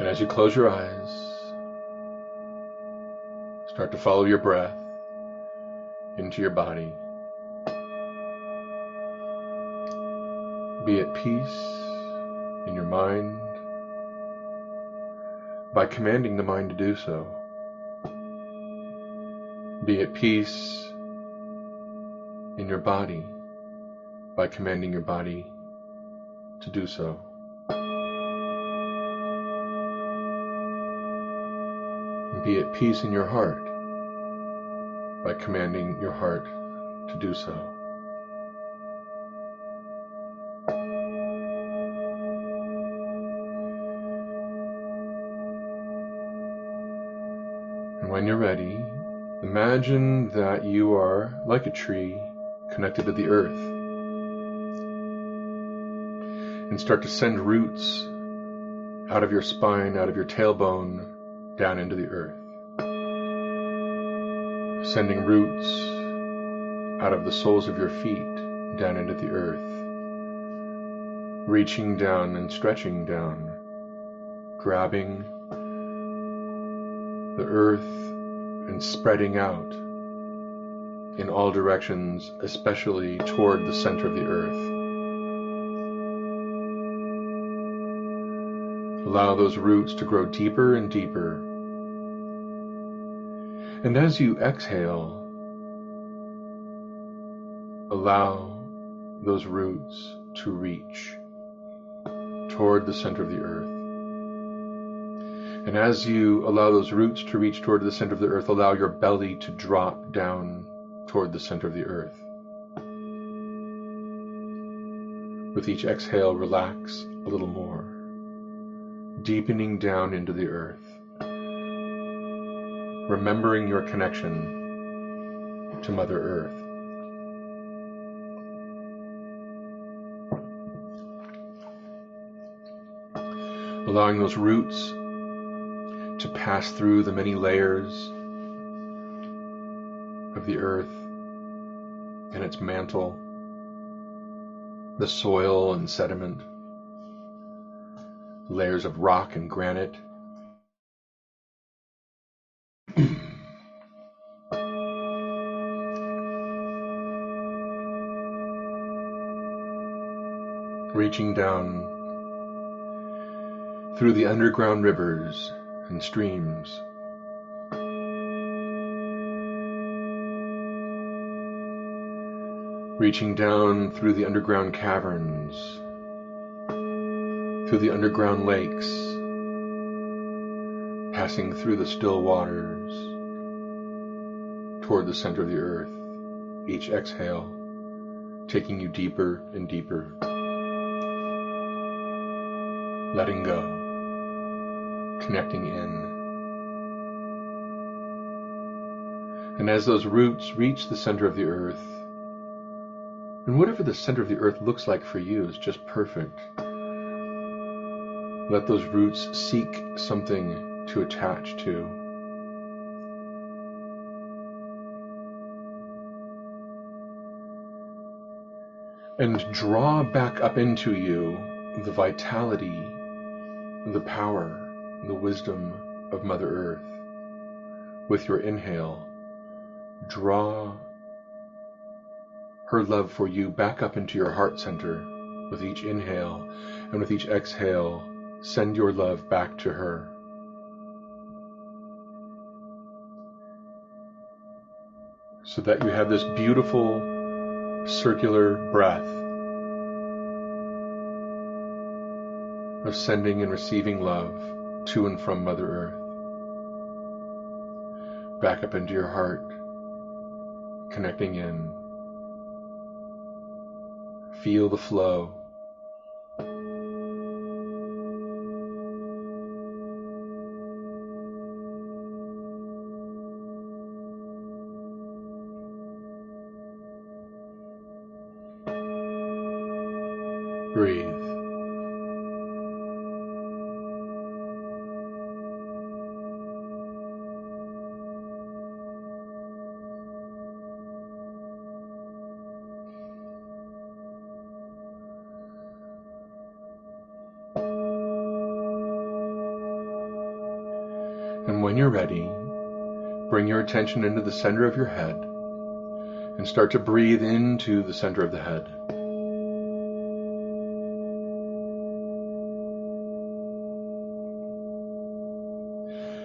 And as you close your eyes, start to follow your breath into your body. Be at peace in your mind by commanding the mind to do so. Be at peace in your body by commanding your body to do so. And be at peace in your heart by commanding your heart to do so. And when you're ready, imagine that you are like a tree connected to the earth, and start to send roots out of your spine, out of your tailbone, down into the earth. Sending roots out of the soles of your feet down into the earth, reaching down and stretching down, grabbing the earth and spreading out in all directions, especially toward the center of the earth. Allow those roots to grow deeper and deeper. And as you exhale, allow those roots to reach toward the center of the earth. And as you allow those roots to reach toward the center of the earth, allow your belly to drop down toward the center of the earth. With each exhale, relax a little more, deepening down into the earth, remembering your connection to Mother Earth. Allowing those roots to pass through the many layers of the earth and its mantle, the soil and sediment, layers of rock and granite, reaching down through the underground rivers and streams, reaching down through the underground caverns, through the underground lakes, passing through the still waters toward the center of the earth, each exhale taking you deeper and deeper, letting go, connecting in. And as those roots reach the center of the earth, and whatever the center of the earth looks like for you is just perfect, let those roots seek something to attach to. And draw back up into you the vitality, the power, the wisdom of Mother Earth. With your inhale, draw her love for you back up into your heart center with each inhale, and with each exhale, send your love back to her. So that you have this beautiful circular breath of sending and receiving love to and from Mother Earth. Back up into your heart, connecting in. Feel the flow. Breathe. when you're ready, bring your attention into the center of your head and start to breathe into the center of the head.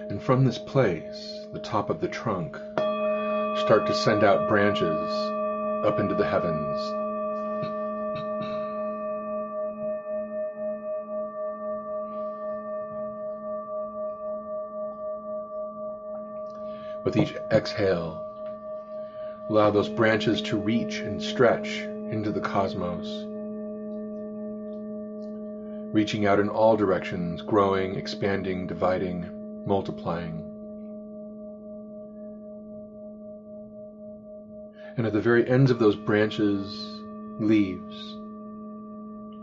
And from this place, the top of the trunk, start to send out branches up into the heavens. With each exhale, allow those branches to reach and stretch into the cosmos, reaching out in all directions, growing, expanding, dividing, multiplying. And at the very ends of those branches, leaves.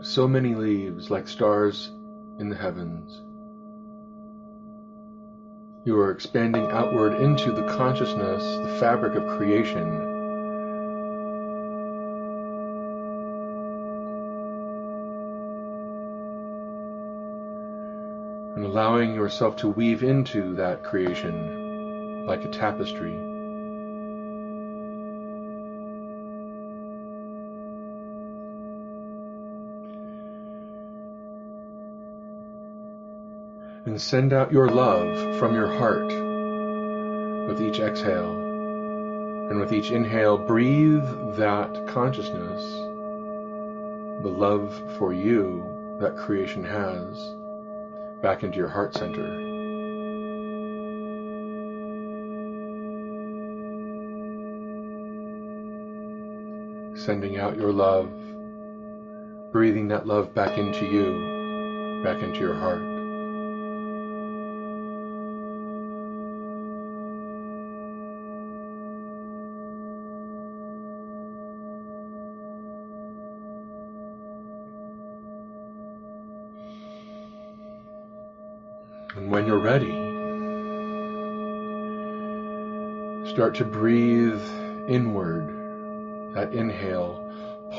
So many leaves, like stars in the heavens. You are expanding outward into the consciousness, the fabric of creation. And allowing yourself to weave into that creation like a tapestry. And send out your love from your heart with each exhale. And with each inhale, breathe that consciousness, the love for you that creation has, back into your heart center. Sending out your love, breathing that love back into you, back into your heart. And when you're ready, start to breathe inward, that inhale,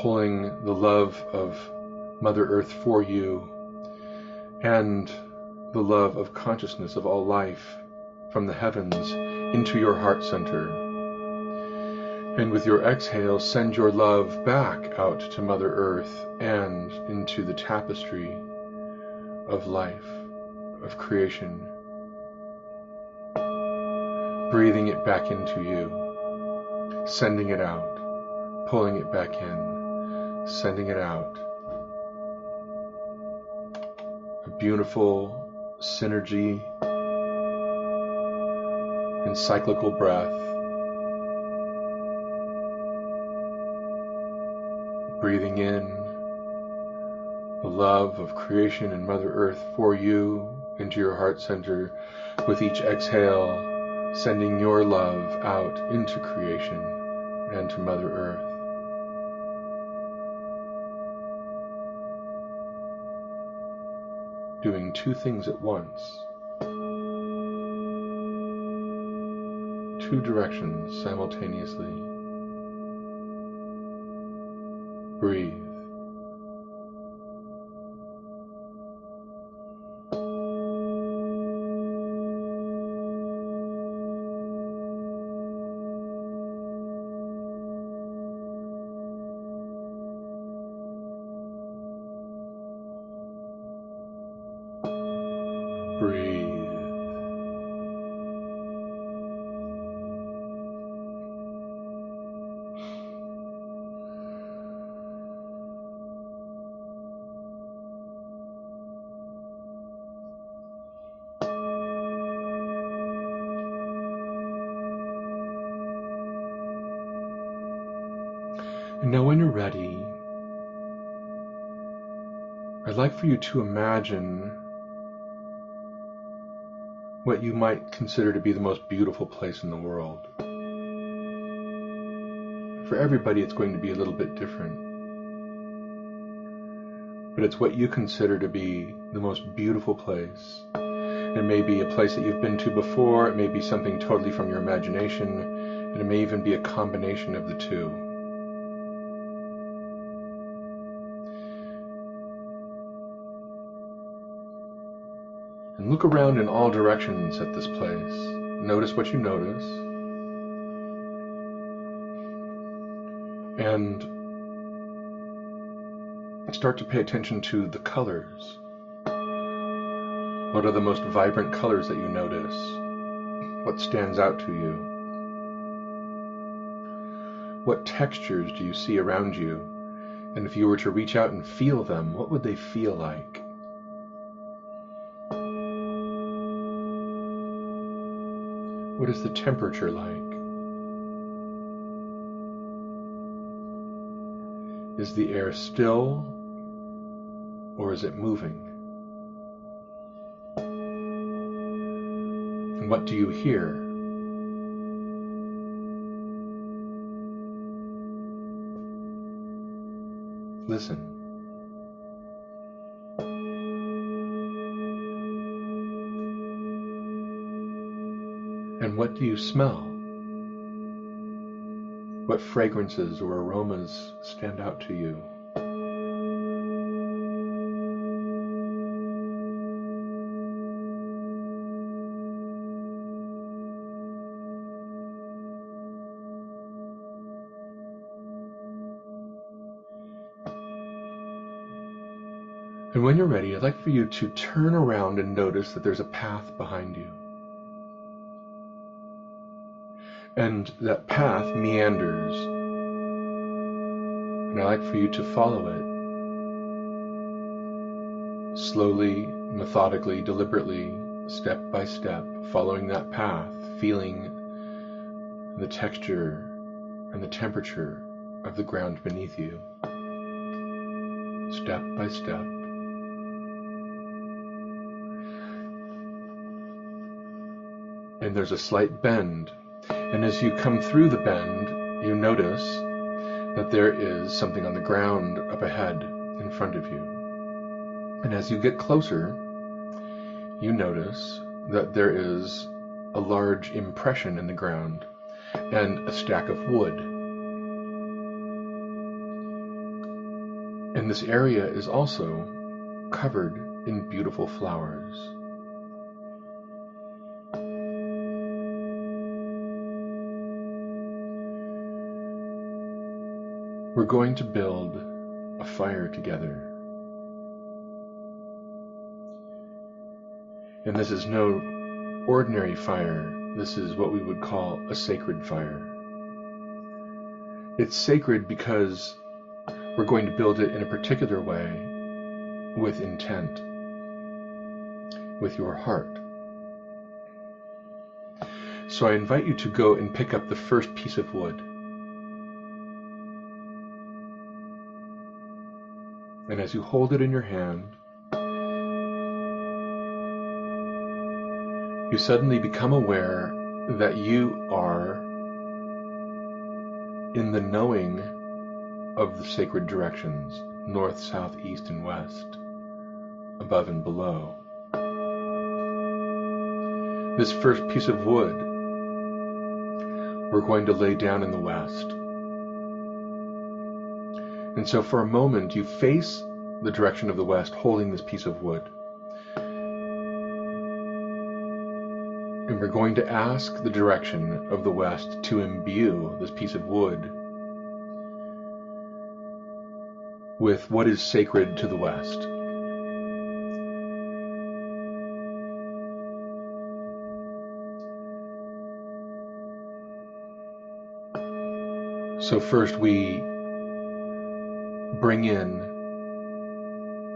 pulling the love of Mother Earth for you and the love of consciousness of all life from the heavens into your heart center. And with your exhale, send your love back out to Mother Earth and into the tapestry of life, of creation, breathing it back into you, sending it out, pulling it back in, sending it out. A beautiful synergy and cyclical breath, breathing in the love of creation and Mother Earth for you into your heart center. With each exhale, sending your love out into creation and to Mother Earth. Doing two things at once. Two directions simultaneously. Breathe. Breathe. And now when you're ready, I'd like for you to imagine what you might consider to be the most beautiful place in the world. For everybody, it's going to be a little bit different. But it's what you consider to be the most beautiful place. It may be a place that you've been to before, it may be something totally from your imagination, and it may even be a combination of the two. And look around in all directions at this place. Notice what you notice. And start to pay attention to the colors. What are the most vibrant colors that you notice? What stands out to you? What textures do you see around you? And if you were to reach out and feel them, what would they feel like? What is the temperature like? Is the air still, or is it moving? And what do you hear? Listen. And what do you smell? What fragrances or aromas stand out to you? And when you're ready, I'd like for you to turn around and notice that there's a path behind you. And that path meanders. And I'd like for you to follow it. Slowly, methodically, deliberately, step by step, following that path, feeling the texture and the temperature of the ground beneath you. Step by step. And there's a slight bend. And as you come through the bend, you notice that there is something on the ground up ahead in front of you. And as you get closer, you notice that there is a large impression in the ground and a stack of wood. And this area is also covered in beautiful flowers. We're going to build a fire together. And this is no ordinary fire. This is what we would call a sacred fire. It's sacred because we're going to build it in a particular way, with intent, with your heart. So I invite you to go and pick up the first piece of wood. And as you hold it in your hand, you suddenly become aware that you are in the knowing of the sacred directions, north, south, east, and west, above and below. This first piece of wood, we're going to lay down in the west. And so for a moment, you face the direction of the west, holding this piece of wood. And we're going to ask the direction of the west to imbue this piece of wood with what is sacred to the west. So first we bring in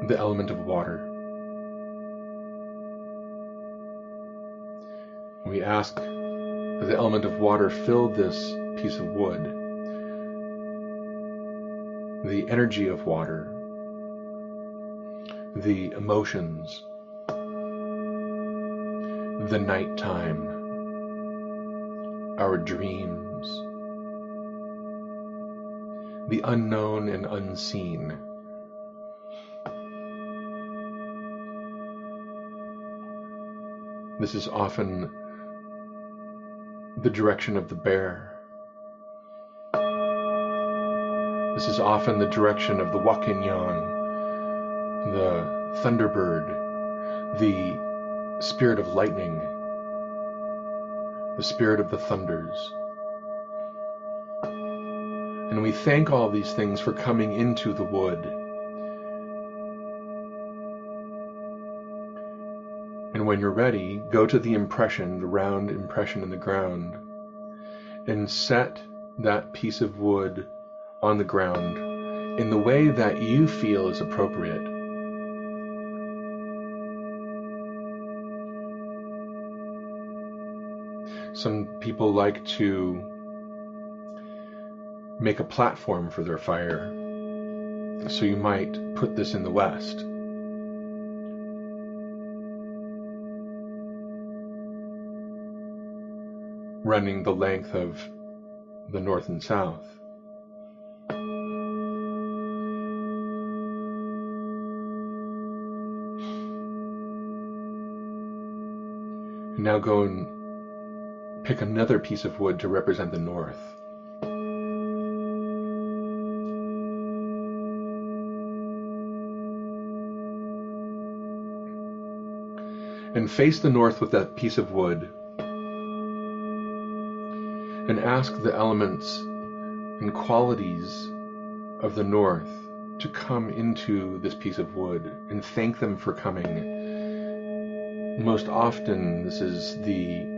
the element of water. We ask that the element of water fill this piece of wood. The energy of water, the emotions, the nighttime, our dreams, the unknown and unseen. This is often the direction of the bear. This is often the direction of the wakinyan, the thunderbird, the spirit of lightning, the spirit of the thunders. And we thank all these things for coming into the wood. And when you're ready, go to the impression, the round impression in the ground, and set that piece of wood on the ground in the way that you feel is appropriate. Some people like to make a platform for their fire, so you might put this in the west. Running the length of the north and south. And now go and pick another piece of wood to represent the north. And face the north with that piece of wood. And ask the elements and qualities of the north to come into this piece of wood and thank them for coming. Most often, this is the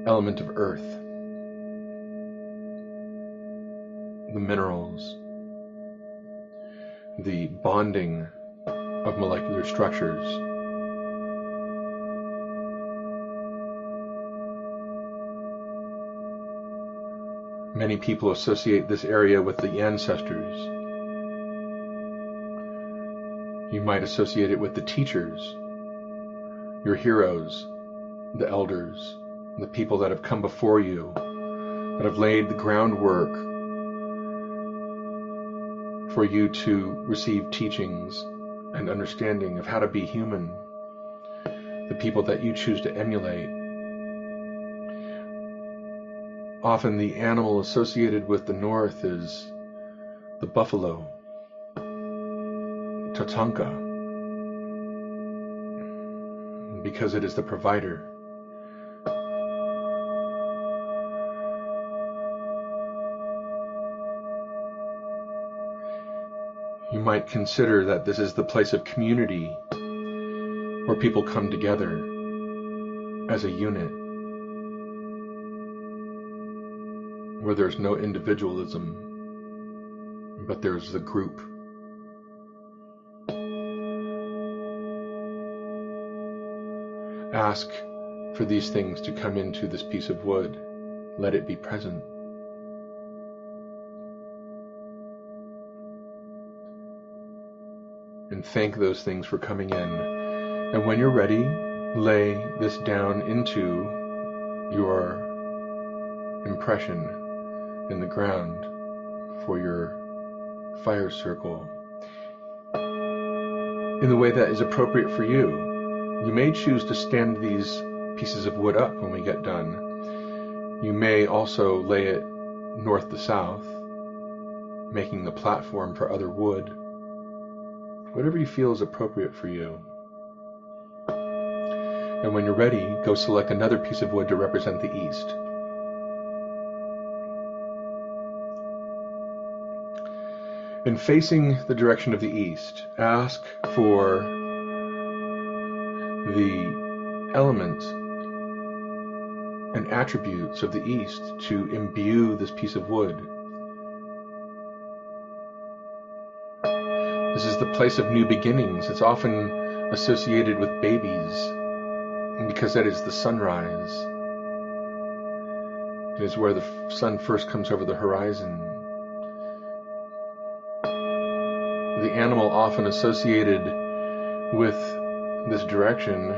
element of earth, the minerals, the bonding of molecular structures. Many people associate this area with the ancestors. You might associate it with the teachers, your heroes, the elders, the people that have come before you, that have laid the groundwork for you to receive teachings and understanding of how to be human, the people that you choose to emulate. Often the animal associated with the north is the buffalo, Tatanka, because it is the provider. You might consider that this is the place of community where people come together as a unit, where there's no individualism, but there's the group. Ask for these things to come into this piece of wood. Let it be present. And thank those things for coming in. And when you're ready, lay this down into your impression in the ground for your fire circle in the way that is appropriate for you. You may choose to stand these pieces of wood up when we get done. You may also lay it north to south, making the platform for other wood. Whatever you feel is appropriate for you. And when you're ready, go select another piece of wood to represent the east. And facing the direction of the east, ask for the elements and attributes of the east to imbue this piece of wood. This is the place of new beginnings. It's often associated with babies, and because that is the sunrise. It is where the sun first comes over the horizon. The animal often associated with this direction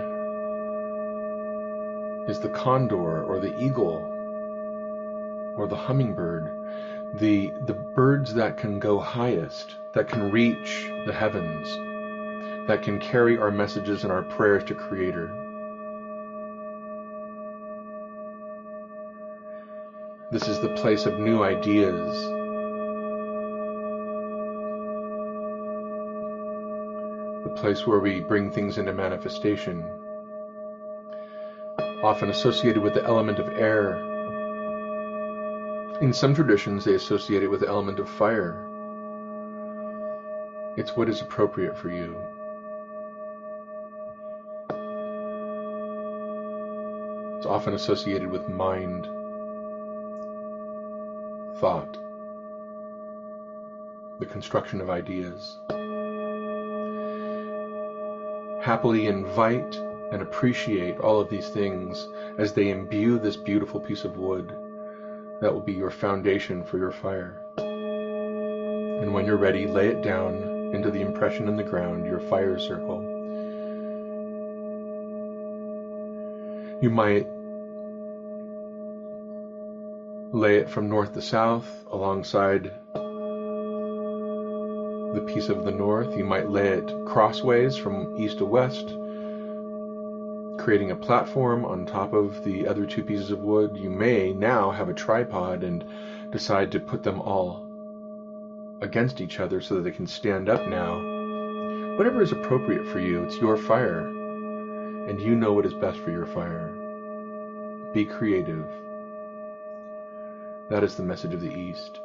is the condor or the eagle or the hummingbird, the birds that can go highest, that can reach the heavens, that can carry our messages and our prayers to Creator. This is the place of new ideas, the place where we bring things into manifestation. often associated with the element of air. In some traditions, they associate it with the element of fire. It's what is appropriate for you. It's often associated with mind, thought, the construction of ideas. Happily invite and appreciate all of these things as they imbue this beautiful piece of wood. That will be your foundation for your fire. And when you're ready, lay it down into the impression in the ground, your fire circle. You might lay it from north to south alongside the piece of the north. You might lay it crossways from east to west, creating a platform on top of the other two pieces of wood. You may now have a tripod and decide to put them all against each other so that they can stand up now. Whatever is appropriate for you, it's your fire, and you know what is best for your fire. Be creative. That is the message of the East.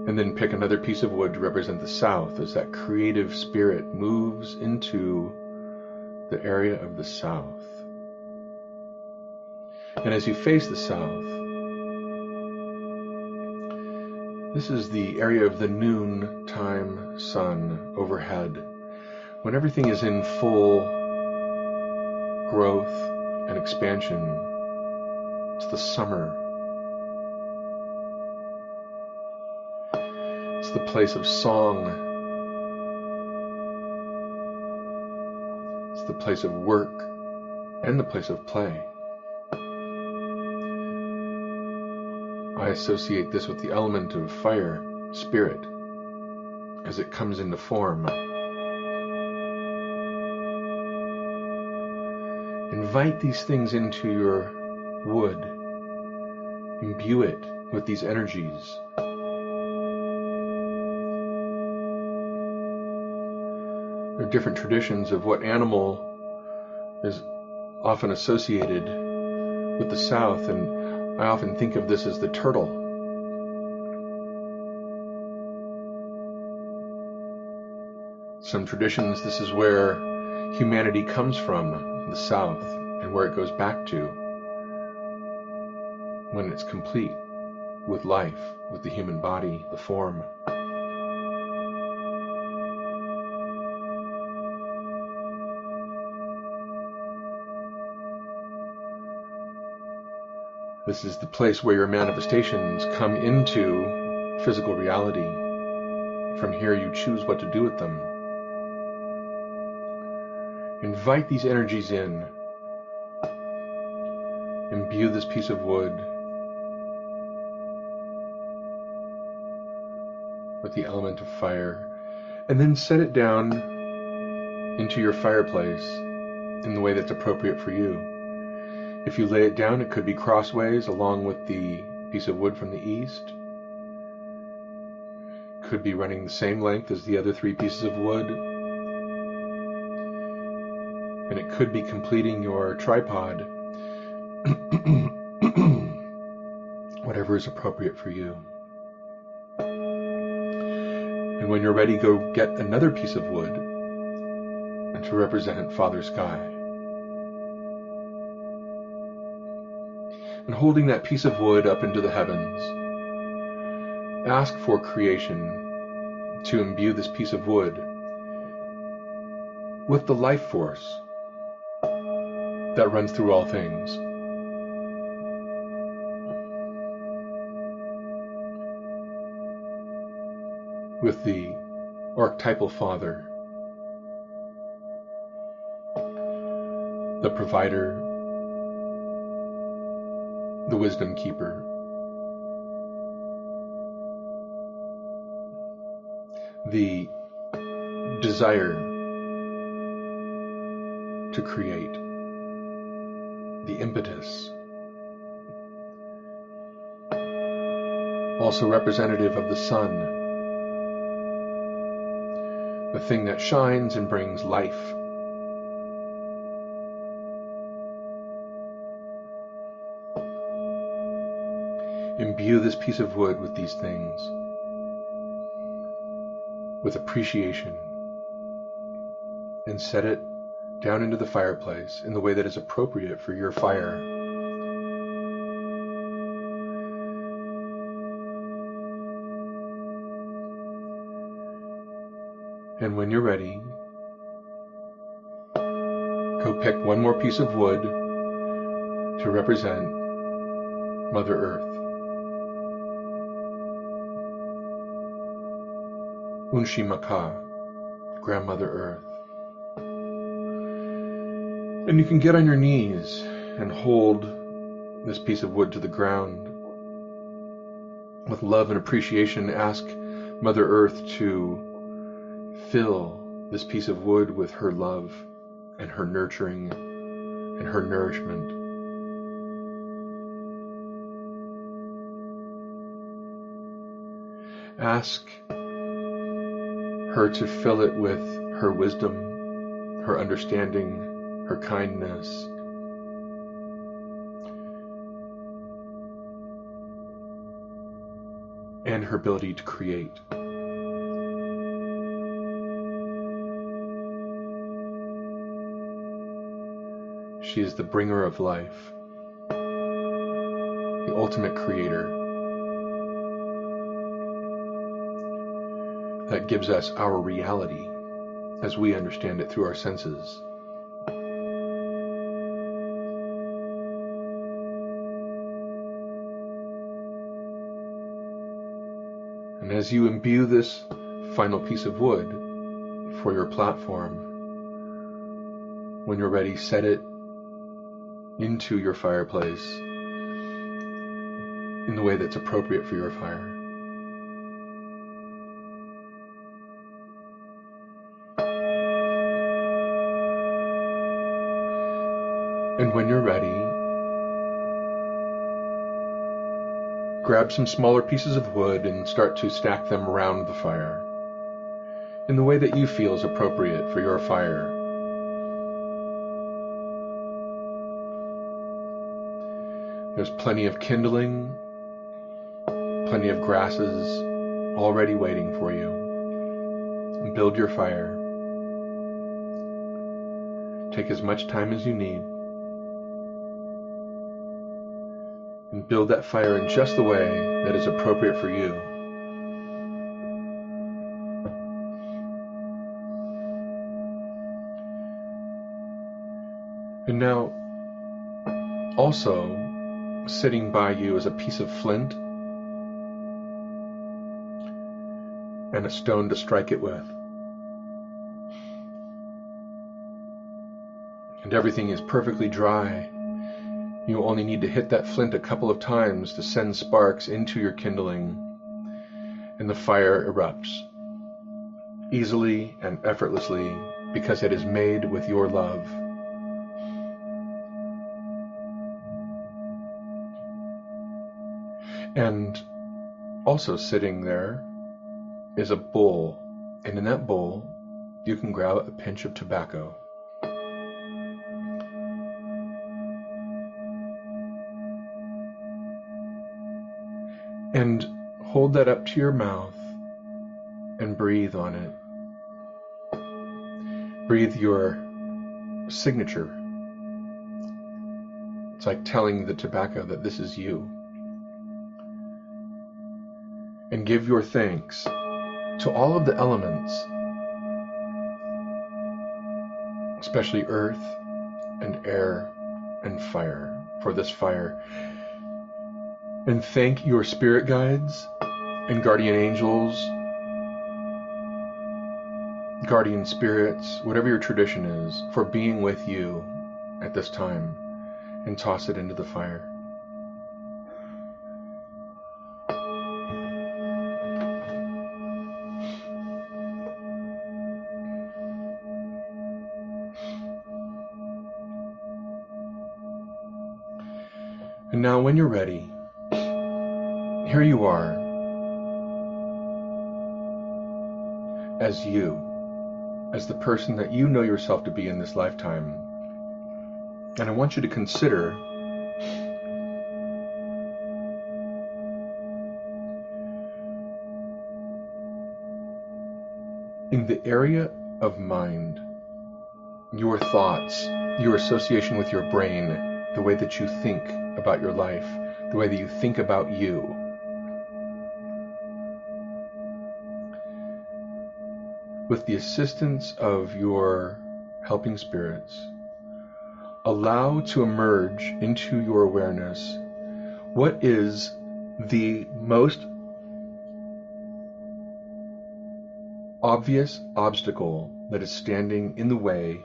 And then pick another piece of wood to represent the South as that creative spirit moves into the area of the South. And as you face the South, this is the area of the noontime sun overhead, when everything is in full growth and expansion. It's the summer. It's the place of song. It's the place of work and the place of play. I associate this with the element of fire, spirit, as it comes into form. Invite these things into your wood. Imbue it with these energies. There are different traditions of what animal is often associated with the South, and I often think of this as the turtle. Some traditions, this is where humanity comes from, the South, and where it goes back to when it's complete with life, with the human body, the form. This is the place where your manifestations come into physical reality. From here you choose what to do with them. Invite these energies in. Imbue this piece of wood with the element of fire, and then set it down into your fireplace in the way that's appropriate for you. If you lay it down, it could be crossways along with the piece of wood from the east. Could be running the same length as the other three pieces of wood. And it could be completing your tripod. Whatever is appropriate for you. And when you're ready, go get another piece of wood and to represent Father Sky. And holding that piece of wood up into the heavens, ask for creation to imbue this piece of wood with the life force that runs through all things. With the archetypal father, the provider, the wisdom keeper, the desire to create, the impetus, also representative of the sun, the thing that shines and brings life imbue this piece of wood with these things, with appreciation, and set it down into the fireplace in the way that is appropriate for your fire. And when you're ready, go pick one more piece of wood to represent Mother Earth. Unshimaka, Grandmother Earth. And you can get on your knees and hold this piece of wood to the ground. With love and appreciation, ask Mother Earth to fill this piece of wood with her love and her nurturing and her nourishment. Ask her to fill it with her wisdom, her understanding, her kindness, and her ability to create. She is the bringer of life, the ultimate creator that gives us our reality as we understand it through our senses. And as you imbue this final piece of wood for your platform, when you're ready, set it into your fireplace in the way that's appropriate for your fire. And when you're ready, grab some smaller pieces of wood and start to stack them around the fire in the way that you feel is appropriate for your fire. There's plenty of kindling, plenty of grasses already waiting for you. And build your fire. Take as much time as you need. And build that fire in just the way that is appropriate for you. And now, also, sitting by you is a piece of flint and a stone to strike it with. And everything is perfectly dry. You only need to hit that flint a couple of times to send sparks into your kindling, and the fire erupts easily and effortlessly because it is made with your love. And also sitting there is a bowl, and in that bowl you can grab a pinch of tobacco. And hold that up to your mouth and breathe on it. Breathe your signature. It's like telling the tobacco that this is you. And give your thanks to all of the elements, especially earth and air and fire, for this fire. And thank your spirit guides and guardian angels, guardian spirits, whatever your tradition is, for being with you at this time, and toss it into the fire. And now when you're ready, here you are, as you, as the person that you know yourself to be in this lifetime. And I want you to consider in the area of mind, your thoughts, your association with your brain, the way that you think about your life, the way that you think about you. With the assistance of your helping spirits, allow to emerge into your awareness what is the most obvious obstacle that is standing in the way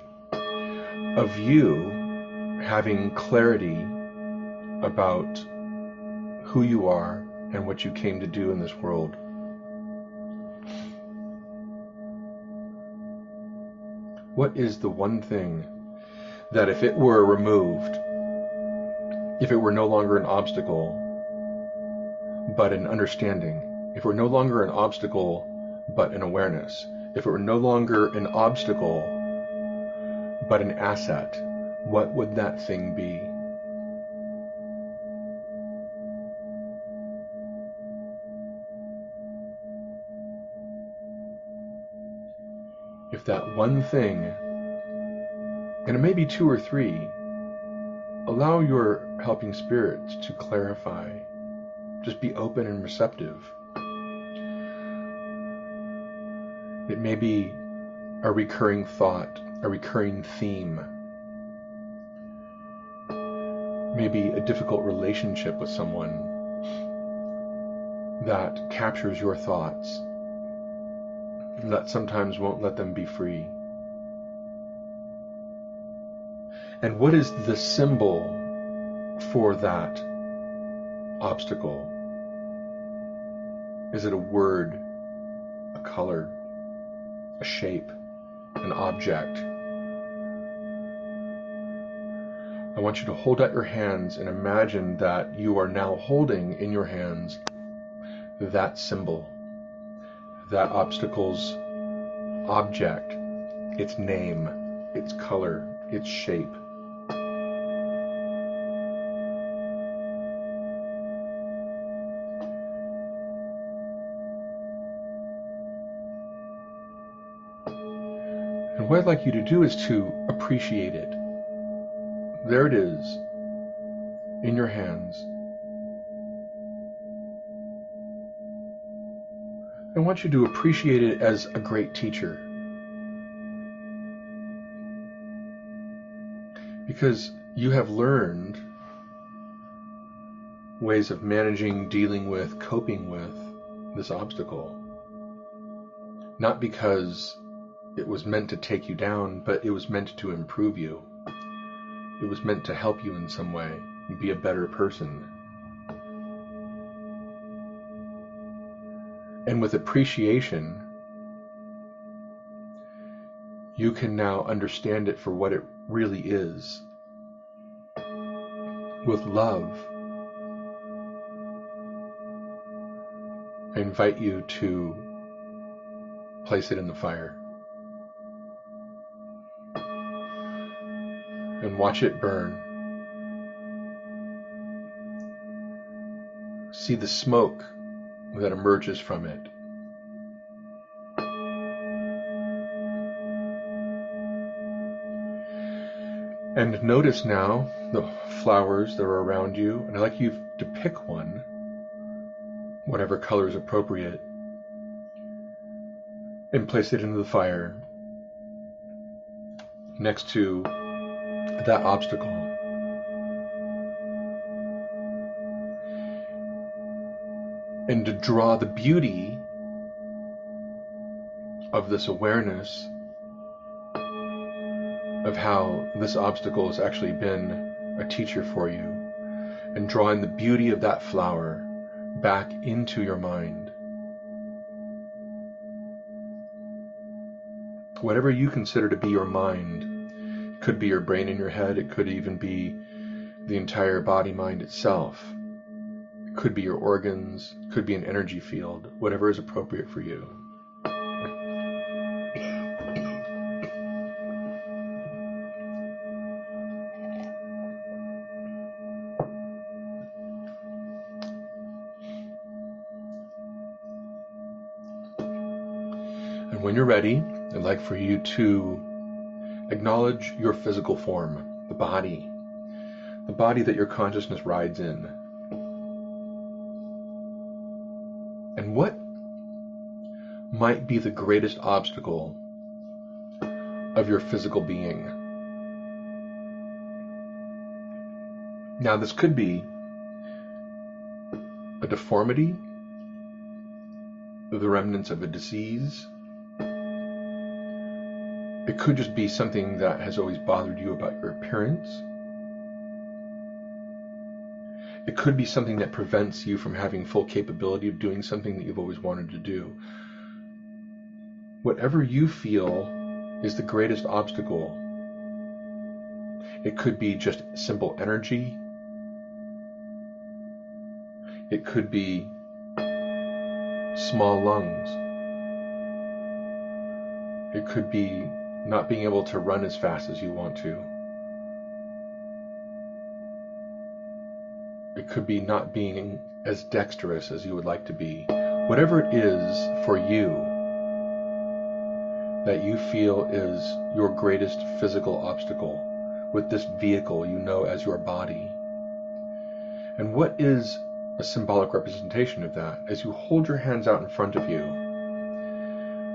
of you having clarity about who you are and what you came to do in this world. What is the one thing that if it were removed, if it were no longer an obstacle, but an understanding, if it were no longer an obstacle, but an awareness, if it were no longer an obstacle, but an asset, what would that thing be? If that one thing, and it may be two or three, allow your helping spirits to clarify. Just be open and receptive. It may be a recurring thought, a recurring theme. Maybe a difficult relationship with someone that captures your thoughts, that sometimes won't let them be free. And what is the symbol for that obstacle? Is it a word, a color, a shape, an object? I want you to hold out your hands and imagine that you are now holding in your hands that symbol, that obstacle's object, its name, its color, its shape. And what I'd like you to do is to appreciate it. There it is, in your hands. I want you to appreciate it as a great teacher. Because you have learned ways of managing, dealing with, coping with this obstacle. Not because it was meant to take you down, but it was meant to improve you. It was meant to help you in some way, and be a better person. And with appreciation, you can now understand it for what it really is. With love, I invite you to place it in the fire and watch it burn. See the smoke that emerges from it. And notice now the flowers that are around you, and I'd like you to pick one, whatever color is appropriate, and place it into the fire next to that obstacle. And to draw the beauty of this awareness of how this obstacle has actually been a teacher for you, and drawing the beauty of that flower back into your mind. Whatever you consider to be your mind, it could be your brain in your head, it could even be the entire body-mind itself. It could be your organs, it could be an energy field, whatever is appropriate for you. And when you're ready, I'd like for you to acknowledge your physical form, the body that your consciousness rides in. And what might be the greatest obstacle of your physical being? Now, this could be a deformity, the remnants of a disease. It could just be something that has always bothered you about your appearance. It could be something that prevents you from having full capability of doing something that you've always wanted to do. Whatever you feel is the greatest obstacle. It could be just simple energy. It could be small lungs. It could be not being able to run as fast as you want to. It could be not being as dexterous as you would like to be. Whatever it is for you that you feel is your greatest physical obstacle with this vehicle you know as your body. And what is a symbolic representation of that? As you hold your hands out in front of you,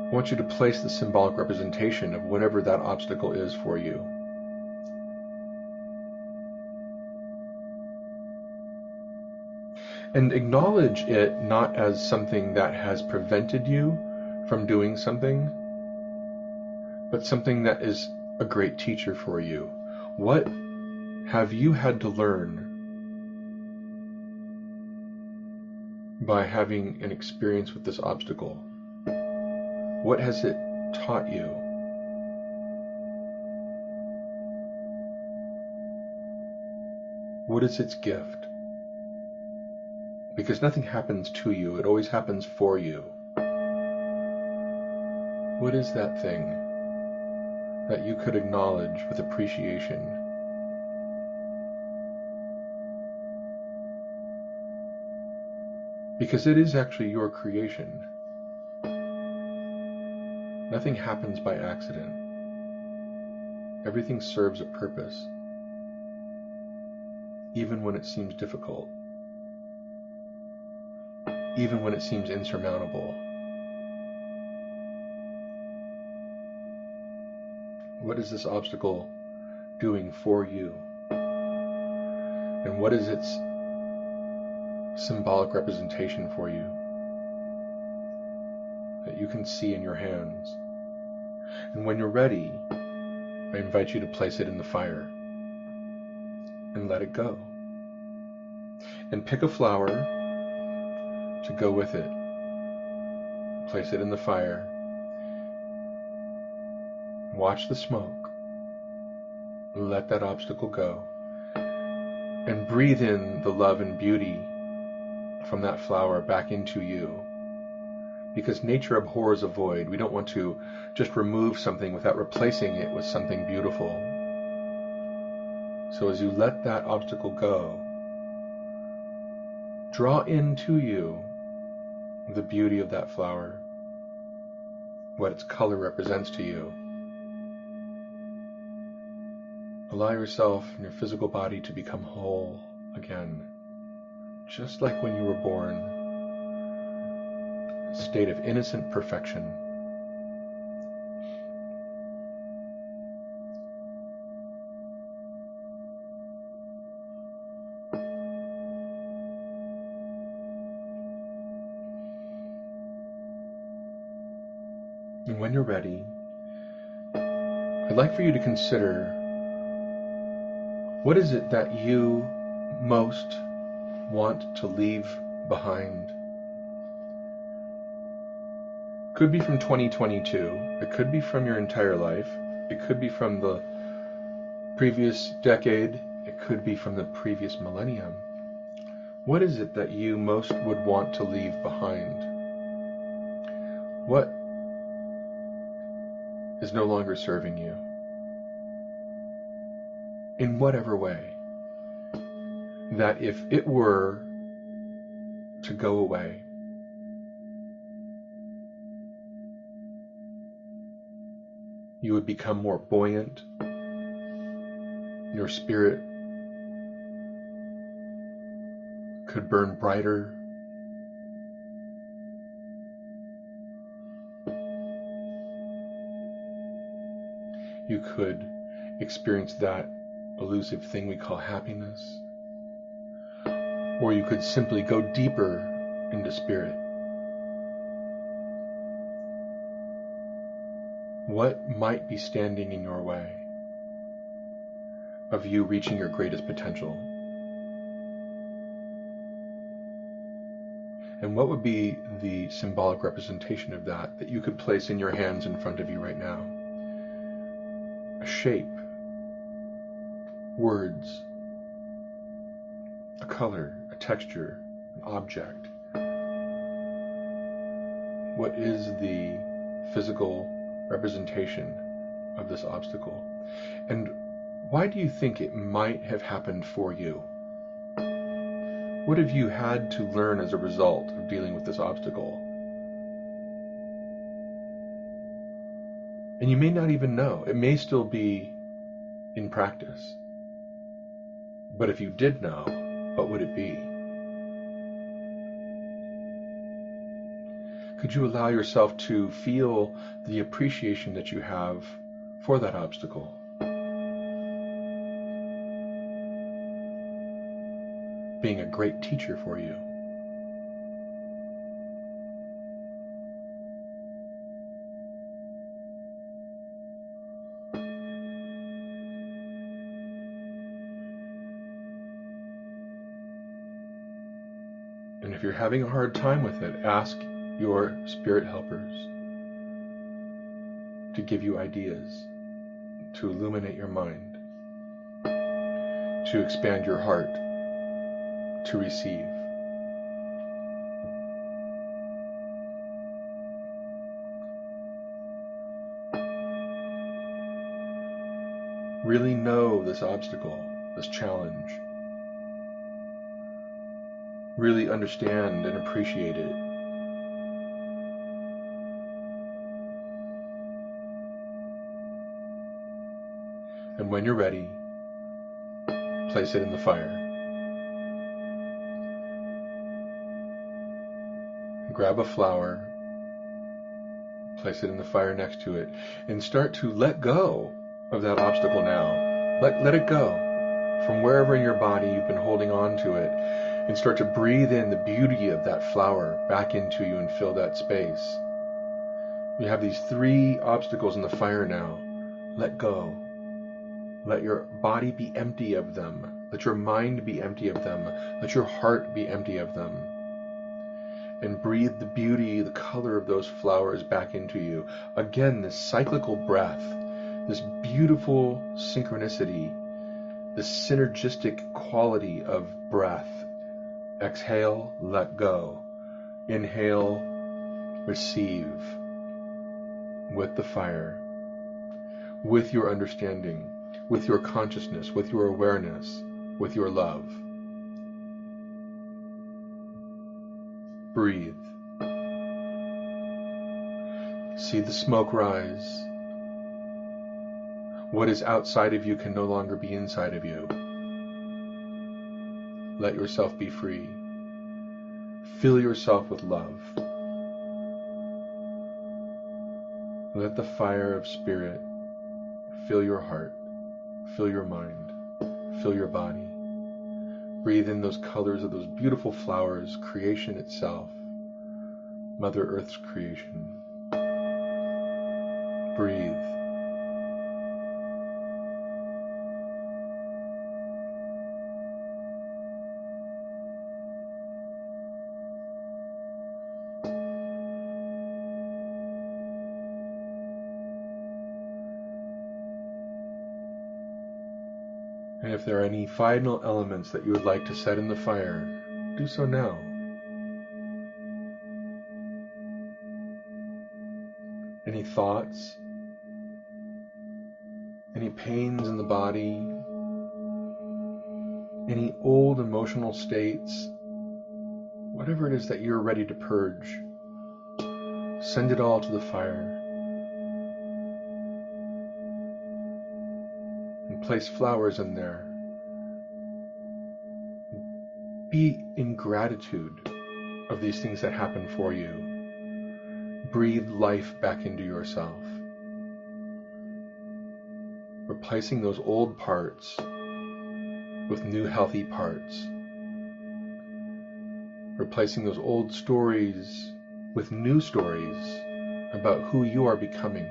I want you to place the symbolic representation of whatever that obstacle is for you. And acknowledge it not as something that has prevented you from doing something, but something that is a great teacher for you. What have you had to learn by having an experience with this obstacle? What has it taught you? What is its gift? Because nothing happens to you, it always happens for you. What is that thing that you could acknowledge with appreciation? Because it is actually your creation. Nothing happens by accident. Everything serves a purpose, even when it seems difficult, even when it seems insurmountable. What is this obstacle doing for you? And what is its symbolic representation for you that you can see in your hands? And when you're ready, I invite you to place it in the fire and let it go. And pick a flower to go with it. Place it in the fire. Watch the smoke. Let that obstacle go. And breathe in the love and beauty from that flower back into you. Because nature abhors a void. We don't want to just remove something without replacing it with something beautiful. So as you let that obstacle go, draw into you the beauty of that flower, what its color represents to you. Allow yourself and your physical body to become whole again, just like when you were born. A state of innocent perfection. And when you're ready, I'd like for you to consider, what is it that you most want to leave behind? Could be from 2022. It could be from your entire life. It could be from the previous decade. It could be from the previous millennium. What is it that you most would want to leave behind? What is no longer serving you? In whatever way, that if it were to go away, you would become more buoyant. Your spirit could burn brighter. You could experience that elusive thing we call happiness. Or you could simply go deeper into spirit. What might be standing in your way of you reaching your greatest potential? And what would be the symbolic representation of that you could place in your hands in front of you right now? A shape, words, a color, a texture, an object. What is the physical representation of this obstacle? And why do you think it might have happened for you? What have you had to learn as a result of dealing with this obstacle? And you may not even know. It may still be in practice. But if you did know, what would it be? Could you allow yourself to feel the appreciation that you have for that obstacle? Being a great teacher for you. And if you're having a hard time with it, ask your spirit helpers to give you ideas, to illuminate your mind, to expand your heart, to receive. Really know this obstacle, this challenge. Really understand and appreciate it. And when you're ready, place it in the fire. Grab a flower, place it in the fire next to it, and start to let go of that obstacle now. Let it go from wherever in your body you've been holding on to it, and start to breathe in the beauty of that flower back into you and fill that space. You have these 3 obstacles in the fire now. Let go. Let your body be empty of them. Let your mind be empty of them. Let your heart be empty of them. And breathe the beauty, the color of those flowers back into you. Again, this cyclical breath, this beautiful synchronicity, this synergistic quality of breath. Exhale, let go. Inhale, receive with the fire, with your understanding, with your consciousness, with your awareness, with your love. Breathe. See the smoke rise. What is outside of you can no longer be inside of you. Let yourself be free. Fill yourself with love. Let the fire of spirit fill your heart, fill your mind, fill your body. Breathe in those colors of those beautiful flowers, creation itself, Mother Earth's creation. Breathe. And if there are any final elements that you would like to set in the fire, do so now. Any thoughts? Any pains in the body? Any old emotional states? Whatever it is that you're ready to purge, send it all to the fire. Place flowers in there. Be in gratitude of these things that happen for you. Breathe life back into yourself. Replacing those old parts with new healthy parts. Replacing those old stories with new stories about who you are becoming.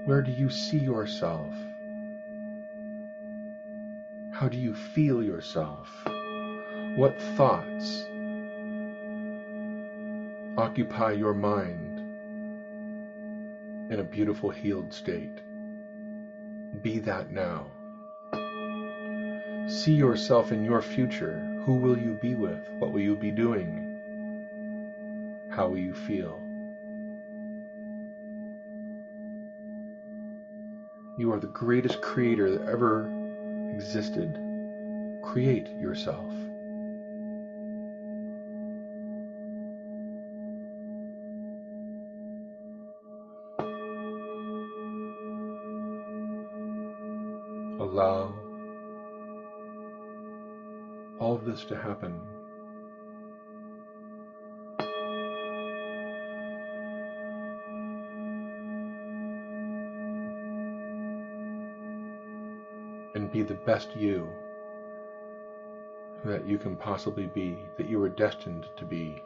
Where do you see yourself? How do you feel yourself? What thoughts occupy your mind in a beautiful healed state? Be that now. See yourself in your future. Who will you be with? What will you be doing? How will you feel? You are the greatest creator that ever existed. Create yourself. Allow all of this to happen. And be the best you that you can possibly be, that you are destined to be.